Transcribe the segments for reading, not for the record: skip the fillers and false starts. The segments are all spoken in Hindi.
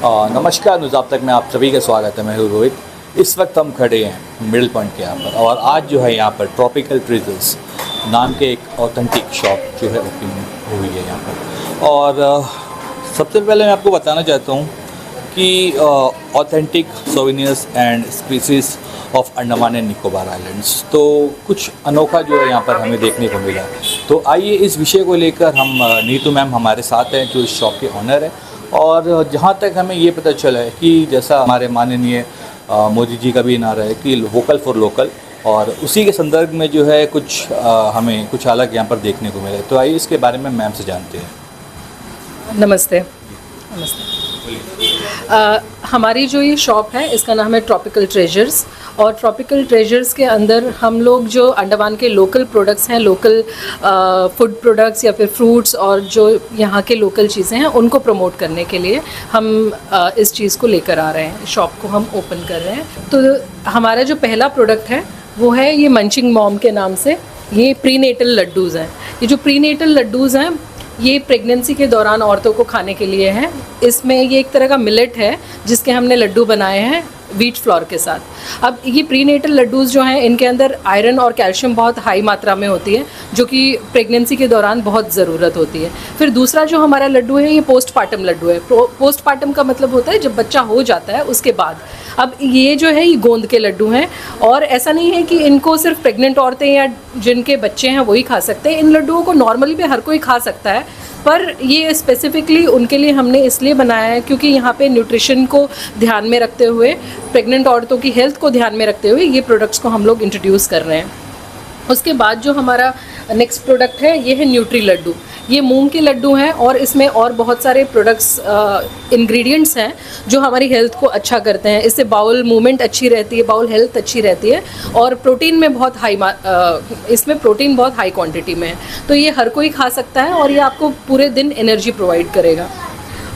नमस्कार न्यूज़ आप तक में आप सभी का स्वागत है। मैं हूँ रोहित। इस वक्त हम खड़े हैं मिडिल पॉइंट के यहाँ पर और आज जो है यहाँ पर ट्रॉपिकल ट्रेजर्स नाम के एक ऑथेंटिक शॉप जो है ओपन हुई है यहाँ पर। और सबसे पहले मैं आपको बताना चाहता हूँ कि authentic souvenirs and species of Andaman and Nicobar islands, तो कुछ अनोखा जो है यहाँ पर हमें देखने को मिला। तो आइए इस विषय को लेकर हम नीतू मैम हमारे साथ हैं जो इस शॉप के ऑनर है। और जहाँ तक हमें ये पता चला है कि जैसा हमारे माननीय मोदी जी का भी नारा है कि वोकल फॉर लोकल, और उसी के संदर्भ में जो है कुछ हमें कुछ अलग यहाँ पर देखने को मिला है। तो आइए इसके बारे में मैम से जानते हैं। नमस्ते। हमारी जो ये शॉप है इसका नाम है ट्रॉपिकल ट्रेजर्स, और ट्रॉपिकल ट्रेजर्स के अंदर हम लोग जो अंडमान के लोकल प्रोडक्ट्स हैं, लोकल फूड प्रोडक्ट्स या फिर फ्रूट्स और जो यहाँ के लोकल चीज़ें हैं उनको प्रमोट करने के लिए हम इस चीज़ को लेकर आ रहे हैं। शॉप को हम ओपन कर रहे हैं। तो हमारा जो पहला प्रोडक्ट है वो है ये मंचिंग मॉम के नाम से। ये प्रीनेटल लड्डूज़ हैं। ये जो प्रीनेटल लड्डूज़ हैं ये प्रेगनेंसी के दौरान औरतों को खाने के लिए है। इसमें ये एक तरह का मिलेट है जिसके हमने लड्डू बनाए हैं व्हीट फ्लोर के साथ। अब ये प्रीनेटल लड्डूज़ जो हैं इनके अंदर आयरन और कैल्शियम बहुत हाई मात्रा में होती है जो कि प्रेगनेंसी के दौरान बहुत ज़रूरत होती है। फिर दूसरा जो हमारा लड्डू है ये पोस्टपार्टम लड्डू है। पोस्टपार्टम का मतलब होता है जब बच्चा हो जाता है उसके बाद। अब ये जो है ये गोंद के लड्डू हैं, और ऐसा नहीं है कि इनको सिर्फ प्रेग्नेंट औरतें या जिनके बच्चे हैं वही खा सकते हैं। इन लड्डुओं को नॉर्मली भी हर कोई खा सकता है, पर ये स्पेसिफिकली उनके लिए हमने इसलिए बनाया है क्योंकि यहाँ पे न्यूट्रिशन को ध्यान में रखते हुए, प्रेग्नेंट औरतों की हेल्थ को ध्यान में रखते हुए ये प्रोडक्ट्स को हम लोग इंट्रोड्यूस कर रहे हैं। उसके बाद जो हमारा नेक्स्ट प्रोडक्ट है ये है न्यूट्री लड्डू। ये मूंग के लड्डू हैं और इसमें और बहुत सारे प्रोडक्ट्स इंग्रेडिएंट्स हैं जो हमारी हेल्थ को अच्छा करते हैं। इससे बाउल मूवमेंट अच्छी रहती है, बाउल हेल्थ अच्छी रहती है, और प्रोटीन में बहुत इसमें प्रोटीन बहुत हाई क्वांटिटी में है। तो ये हर कोई खा सकता है और ये आपको पूरे दिन एनर्जी प्रोवाइड करेगा।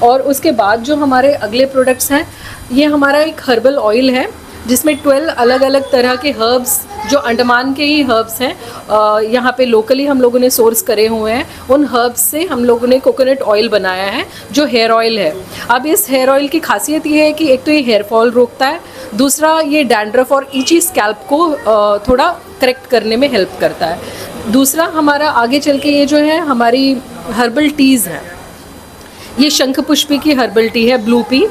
और उसके बाद जो हमारे अगले प्रोडक्ट्स हैं ये हमारा एक हर्बल ऑयल है जिसमें 12 अलग अलग तरह के हर्ब्स जो अंडमान के ही हर्ब्स हैं यहाँ पे लोकली हम लोगों ने सोर्स करे हुए हैं। उन हर्ब्स से हम लोगों ने कोकोनट ऑयल बनाया है जो हेयर ऑयल है। अब इस हेयर ऑयल की खासियत ये है कि एक तो ये हेयर फॉल रोकता है, दूसरा ये डैंड्रफ और ईची स्कैल्प को थोड़ा करेक्ट करने में हेल्प करता है। दूसरा हमारा आगे चल के ये जो है हमारी हर्बल टीज़ हैं। ये शंख पुष्पी की हर्बल टी है, ब्लू पी।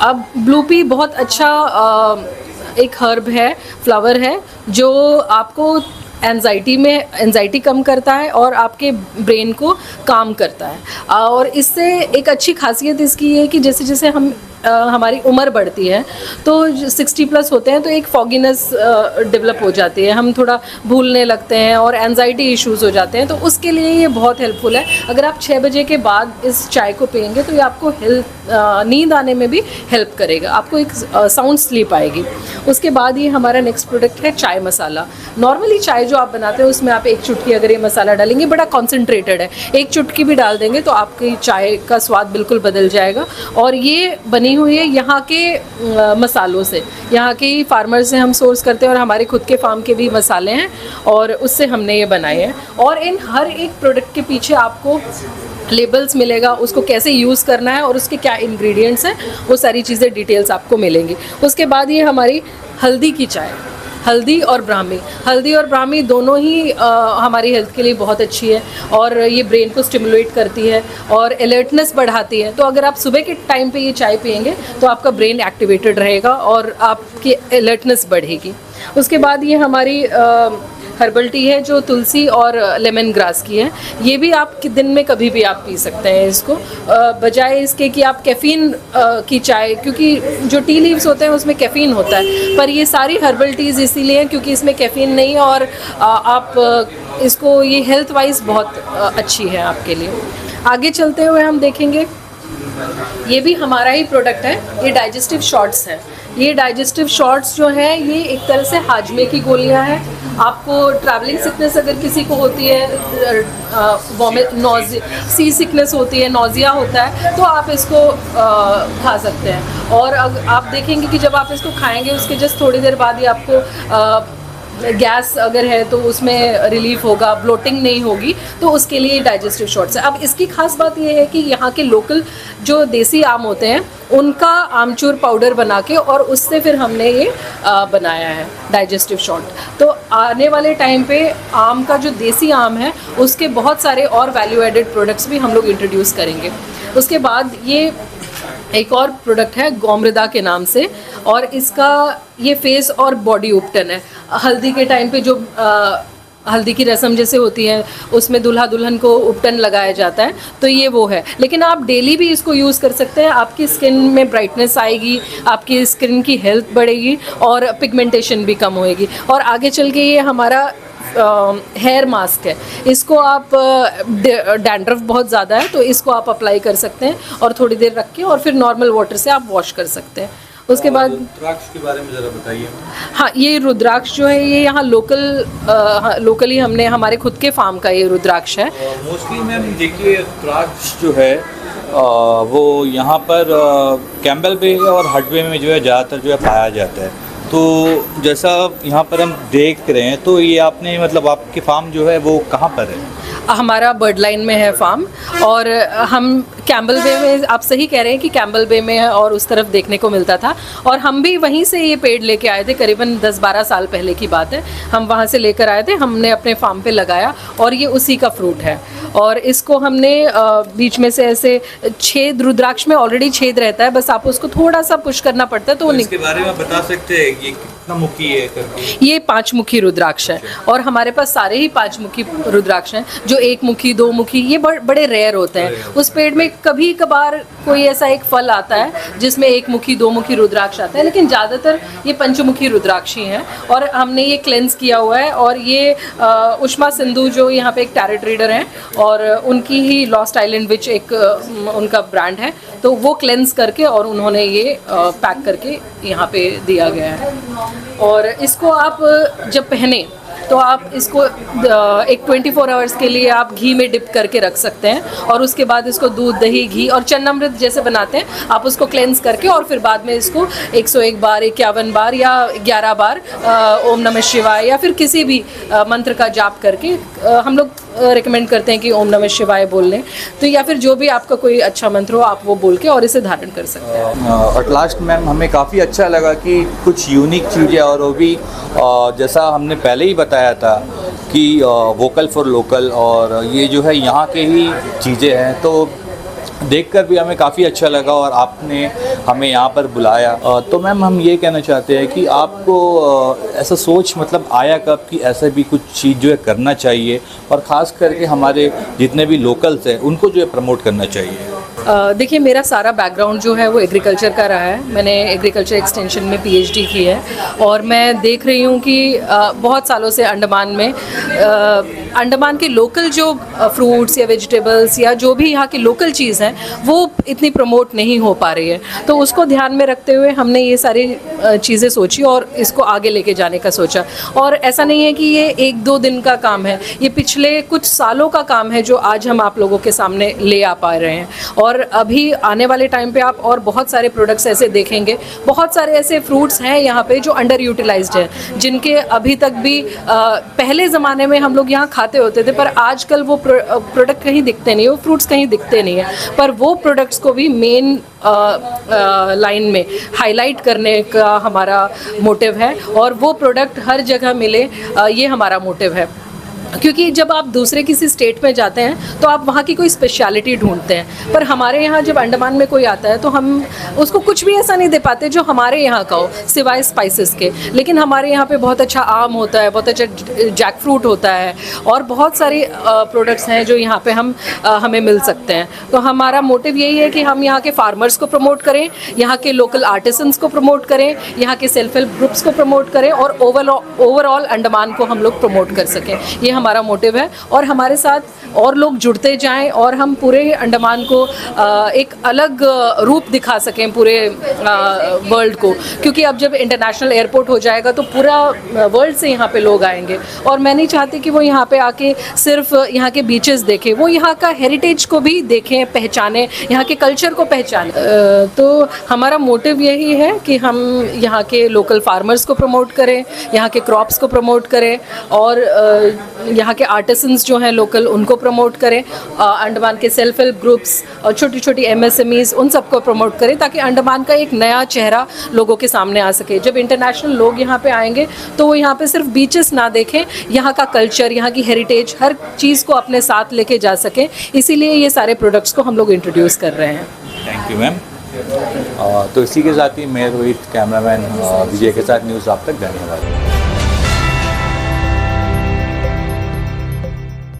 अब ब्लू पी बहुत अच्छा एक हर्ब है, फ्लावर है जो आपको एंजाइटी कम करता है और आपके ब्रेन को काम करता है। और इससे एक अच्छी खासियत इसकी ये है कि जैसे जैसे हमारी उम्र बढ़ती है तो 60+ होते हैं तो एक फॉगिनेस डेवलप हो जाती है, हम थोड़ा भूलने लगते हैं और एंजाइटी इश्यूज़ हो जाते हैं। तो उसके लिए ये बहुत हेल्पफुल है। अगर आप 6 बजे के बाद इस चाय को पियेंगे तो ये आपको नींद आने में भी हेल्प करेगा, आपको एक साउंड स्लीप आएगी। उसके बाद ये हमारा नेक्स्ट प्रोडक्ट है चाय मसाला। नॉर्मली चाय जो आप बनाते हैं उसमें आप एक चुटकी अगर ये मसाला डालेंगे, बड़ा कॉन्सेंट्रेटेड है, एक चुटकी भी डाल देंगे तो आपकी चाय का स्वाद बिल्कुल बदल जाएगा। और ये बनी हुई है यहाँ के मसालों से, यहाँ के ही फार्मर से हम सोर्स करते हैं और हमारे खुद के फार्म के भी मसाले हैं और उससे हमने ये बनाए हैं। और इन हर एक प्रोडक्ट के पीछे आपको लेबल्स मिलेगा, उसको कैसे यूज़ करना है और उसके क्या इंग्रेडिएंट्स हैं वो सारी चीज़ें डिटेल्स आपको मिलेंगी। उसके बाद ये हमारी हल्दी की चाय, हल्दी और ब्राह्मी दोनों ही हमारी हेल्थ के लिए बहुत अच्छी है और ये ब्रेन को स्टिमुलेट करती है और अलर्टनेस बढ़ाती है। तो अगर आप सुबह के टाइम पे ये चाय पियेंगे तो आपका ब्रेन एक्टिवेटेड रहेगा और आपकी अलर्टनेस बढ़ेगी। उसके बाद ये हमारी हर्बल टी है जो तुलसी और लेमन ग्रास की है। ये भी आप दिन में कभी भी आप पी सकते हैं इसको, बजाय इसके कि आप कैफ़ीन की चाय, क्योंकि जो टी लीव्स होते हैं उसमें कैफ़ीन होता है, पर ये सारी हर्बल टीज़ इसीलिए हैं क्योंकि इसमें कैफ़ीन नहीं है और आप इसको ये हेल्थ वाइज बहुत अच्छी है आपके लिए। आगे चलते हुए हम देखेंगे ये भी हमारा ही प्रोडक्ट है, ये डाइजेस्टिव शॉट्स है। ये डाइजेस्टिव शॉट्स जो है ये एक तरह से हाजमे की गोलियां हैं। आपको ट्रैवलिंग सिकनेस अगर किसी को होती है, वॉमिट, सी सिकनेस होती है, नोज़िया होता है, तो आप इसको खा सकते हैं। और आप देखेंगे कि जब आप इसको खाएंगे उसके जस्ट थोड़ी देर बाद ही आपको गैस अगर है तो उसमें रिलीफ होगा, ब्लोटिंग नहीं होगी, तो उसके लिए डाइजेस्टिव शॉट्स है। अब इसकी खास बात ये है कि यहाँ के लोकल जो देसी आम होते हैं उनका आमचूर पाउडर बना के और उससे फिर हमने ये बनाया है डाइजेस्टिव शॉट। तो आने वाले टाइम पे आम का जो देसी आम है उसके बहुत सारे और वैल्यू एडेड प्रोडक्ट्स भी हम लोग इंट्रोड्यूस करेंगे। उसके बाद ये एक और प्रोडक्ट है गौमृदा के नाम से, और इसका ये फेस और बॉडी उपटन है। हल्दी के टाइम पे जो हल्दी की रस्म जैसे होती है उसमें दूल्हा दुल्हन को उपटन लगाया जाता है, तो ये वो है। लेकिन आप डेली भी इसको यूज़ कर सकते हैं, आपकी स्किन में ब्राइटनेस आएगी, आपकी स्किन की हेल्थ बढ़ेगी और पिगमेंटेशन भी कम होएगी। और आगे चल के ये हमारा हेयर मास्क है, इसको आप डैंड्रफ बहुत ज़्यादा है तो इसको आप अप्लाई कर सकते हैं और थोड़ी देर रख के और फिर नॉर्मल वाटर से आप वॉश कर सकते हैं। उसके बाद रुद्राक्ष के बारे में ज़रा बताइए। हाँ, ये रुद्राक्ष जो है ये यहाँ लोकली हमने हमारे खुद के फार्म का ये रुद्राक्ष है। मोस्टली मैम देखिए रुद्राक्ष जो है वो यहाँ पर कैम्बल बे और हडवे में जो है ज़्यादातर जो है पाया जाता है। तो जैसा यहाँ पर हम देख रहे हैं तो ये आपने मतलब आपके फार्म जो है वो कहाँ पर है? हमारा बर्ड लाइन में है फार्म, और हम कैम्बल बे में, आप सही कह रहे हैं कि कैम्बल बे में है और उस तरफ देखने को मिलता था, और हम भी वहीं से ये पेड़ लेके आए थे। करीबन 10-12 साल पहले की बात है, हम वहाँ से लेकर आए थे, हमने अपने फार्म पे लगाया और ये उसी का फ्रूट है। और इसको हमने बीच में से ऐसे छेद, रुद्राक्ष में ऑलरेडी छेद रहता है, बस आप उसको थोड़ा सा पुश करना पड़ता है तो इसके बारे में बता सकते हैं ये कितना मुखी है करके? ये 5 मुखी रुद्राक्ष है, और हमारे पास सारे ही 5 मुखी रुद्राक्ष हैं। जो 1 मुखी 2 मुखी ये बड़े रेयर होते हैं। उस पेड़ में कभी कभार कोई ऐसा एक फल आता है जिसमें 1 मुखी 2 मुखी रुद्राक्ष आता है, लेकिन ज़्यादातर ये पंचमुखी रुद्राक्ष ही हैं। और हमने ये क्लेंस किया हुआ है, और ये उष्मा सिंधु जो यहाँ पे एक टैरेट रीडर हैं और उनकी ही लॉस्ट आइलैंड विच एक उनका ब्रांड है, तो वो क्लेंस करके और उन्होंने ये पैक करके यहाँ पे दिया गया है। और इसको आप जब पहने तो आप इसको एक 24 आवर्स के लिए आप घी में डिप करके रख सकते हैं, और उसके बाद इसको दूध, दही, घी और चन्नामृत जैसे बनाते हैं आप उसको क्लेंस करके और फिर बाद में इसको 101 बार, 51 बार या 11 बार ओम नमः शिवाय या फिर किसी भी मंत्र का जाप करके, हम लोग रिकमेंड करते हैं कि ओम नमः शिवाय बोल लें, तो या फिर जो भी आपका कोई अच्छा मंत्र हो आप वो बोल के और इसे धारण कर सकते हैं। एट लास्ट मैम हमें काफ़ी अच्छा लगा कि कुछ यूनिक चीज़ें, और वो भी जैसा हमने पहले ही बताया था कि वोकल फॉर लोकल, और ये जो है यहाँ के ही चीज़ें हैं, तो देखकर भी हमें काफ़ी अच्छा लगा और आपने हमें यहाँ पर बुलाया। तो मैम हम ये कहना चाहते हैं कि आपको ऐसा सोच मतलब आया कब कि ऐसा भी कुछ चीज़ जो है करना चाहिए, और ख़ास करके हमारे जितने भी लोकल्स हैं उनको जो है प्रमोट करना चाहिए? देखिए, मेरा सारा बैकग्राउंड जो है वो एग्रीकल्चर का रहा है। मैंने एग्रीकल्चर एक्सटेंशन में PhD की है, और मैं देख रही हूँ कि बहुत सालों से अंडमान में अंडमान के लोकल जो फ्रूट्स या वेजिटेबल्स या जो भी यहाँ की लोकल चीज़ हैं वो इतनी प्रमोट नहीं हो पा रही है। तो उसको ध्यान में रखते हुए हमने ये सारी चीज़ें सोची और इसको आगे लेके जाने का सोचा। और ऐसा नहीं है कि ये 1-2 दिन का काम है, ये पिछले कुछ सालों का काम है जो आज हम आप लोगों के सामने ले आ पा रहे हैं। और अभी आने वाले टाइम पे आप और बहुत सारे प्रोडक्ट्स ऐसे देखेंगे, बहुत सारे ऐसे फ्रूट्स हैं यहाँ पे जो अंडर यूटिलाइज्ड हैं, जिनके अभी तक भी पहले ज़माने में हम लोग यहाँ खाते होते थे, पर आजकल वो प्रोडक्ट कहीं दिखते नहीं, वो फ्रूट्स कहीं दिखते नहीं है। पर वो प्रोडक्ट्स को भी मेन लाइन में हाईलाइट करने का हमारा मोटिव है, और वो प्रोडक्ट हर जगह मिले, ये हमारा मोटिव है। क्योंकि जब आप दूसरे किसी स्टेट में जाते हैं तो आप वहाँ की कोई स्पेशलिटी ढूंढते हैं, पर हमारे यहाँ जब अंडमान में कोई आता है तो हम उसको कुछ भी ऐसा नहीं दे पाते जो हमारे यहाँ का हो, सिवाय स्पाइसेस के। लेकिन हमारे यहाँ पे बहुत अच्छा आम होता है, बहुत अच्छा जैक फ्रूट होता है, और बहुत सारे प्रोडक्ट्स हैं जो यहाँ पे हमें मिल सकते हैं। तो हमारा मोटिव यही है कि हम यहाँ के फार्मर्स को प्रमोट करें, यहाँ के लोकल आर्टिसंस को प्रमोट करें, यहाँ के सेल्फ हेल्प ग्रुप्स को प्रमोट करें, और ओवरऑल अंडमान को हम लोग प्रमोट कर सकें। ये हमारा मोटिव है, और हमारे साथ और लोग जुड़ते जाएं और हम पूरे अंडमान को एक अलग रूप दिखा सकें पूरे वर्ल्ड को। क्योंकि अब जब इंटरनेशनल एयरपोर्ट हो जाएगा तो पूरा वर्ल्ड से यहाँ पे लोग आएंगे, और मैं नहीं चाहती कि वो यहाँ पे आके सिर्फ यहाँ के बीचेस देखें, वो यहाँ का हेरिटेज को भी देखें, पहचानें, यहाँ के कल्चर को पहचानें। तो हमारा मोटिव यही है कि हम यहाँ के लोकल फार्मर्स को प्रमोट करें, यहाँ के क्रॉप्स को प्रमोट करें, और यहाँ के आर्टिसंस जो हैं लोकल उनको प्रमोट करें, अंडमान के सेल्फ हेल्प ग्रुप्स और छोटी छोटी MSMEs उन सबको प्रमोट करें, ताकि अंडमान का एक नया चेहरा लोगों के सामने आ सके। जब इंटरनेशनल लोग यहाँ पे आएंगे तो वो यहाँ पे सिर्फ बीचेस ना देखें, यहाँ का कल्चर, यहाँ की हेरिटेज, हर चीज़ को अपने साथ लेके जा सकें। इसीलिए ये सारे प्रोडक्ट्स को हम लोग इंट्रोड्यूस कर रहे हैं। Thank you ma'am. तो इसी के साथ ही मैं रोहित कैमरामैन विजय के साथ न्यूज़ आप तक, धन्यवाद।